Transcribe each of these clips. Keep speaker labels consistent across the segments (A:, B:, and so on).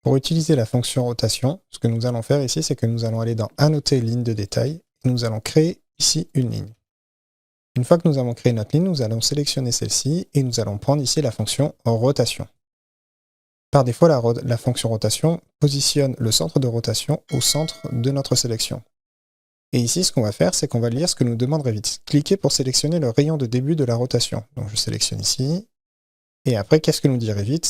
A: Pour utiliser la fonction rotation, ce que nous allons faire ici, c'est que nous allons aller dans Annoter ligne de détail, et nous allons créer ici une ligne. Une fois que nous avons créé notre ligne, nous allons sélectionner celle-ci, et nous allons prendre ici la fonction rotation. Par défaut, la fonction rotation positionne le centre de rotation au centre de notre sélection. Et ici, ce qu'on va faire, c'est qu'on va lire ce que nous demande Revit. Cliquez pour sélectionner le rayon de début de la rotation. Donc je sélectionne ici. Et après, qu'est-ce que nous dit Revit?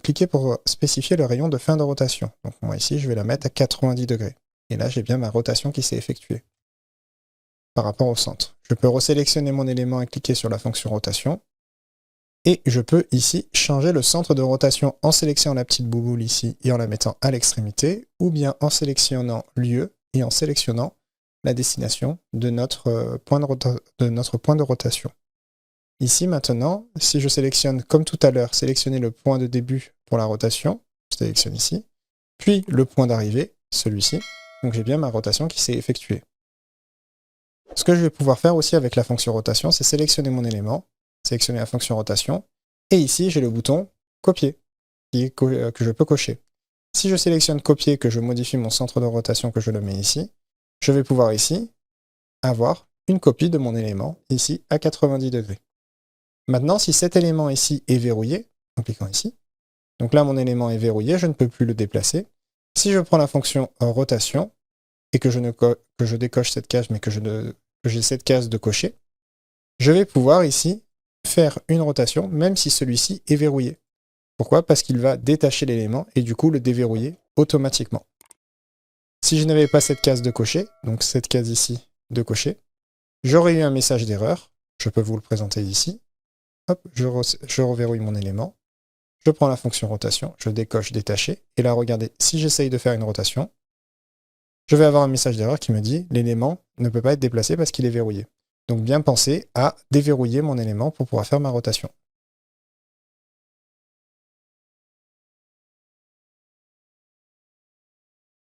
A: Cliquez pour spécifier le rayon de fin de rotation. Donc moi ici, je vais la mettre à 90 degrés. Et là, j'ai bien ma rotation qui s'est effectuée par rapport au centre. Je peux resélectionner mon élément et cliquer sur la fonction rotation. Et je peux ici changer le centre de rotation en sélectionnant la petite bouboule ici et en la mettant à l'extrémité, ou bien en sélectionnant lieu et en sélectionnant la destination de notre point de rotation. Ici maintenant, si je sélectionne comme tout à l'heure, sélectionner le point de début pour la rotation, je sélectionne ici, puis le point d'arrivée, celui-ci, donc j'ai bien ma rotation qui s'est effectuée. Ce que je vais pouvoir faire aussi avec la fonction rotation, c'est sélectionner mon élément, sélectionner la fonction rotation, et ici j'ai le bouton copier, que je peux cocher. Si je sélectionne copier, que je modifie mon centre de rotation, que je le mets ici, je vais pouvoir ici avoir une copie de mon élément, ici à 90 degrés. Maintenant, si cet élément ici est verrouillé, en cliquant ici, donc là mon élément est verrouillé, je ne peux plus le déplacer. Si je prends la fonction rotation, et que je décoche cette case, mais que j'ai cette case de cocher, je vais pouvoir ici faire une rotation, même si celui-ci est verrouillé. Pourquoi? Parce qu'il va détacher l'élément et du coup le déverrouiller automatiquement. Si je n'avais pas cette case de cocher, donc cette case ici de cocher, j'aurais eu un message d'erreur. Je peux vous le présenter ici. Hop, je reverrouille mon élément. Je prends la fonction rotation, je décoche détacher. Et là, regardez, si j'essaye de faire une rotation, je vais avoir un message d'erreur qui me dit l'élément ne peut pas être déplacé parce qu'il est verrouillé. Donc bien penser à déverrouiller mon élément pour pouvoir faire ma rotation.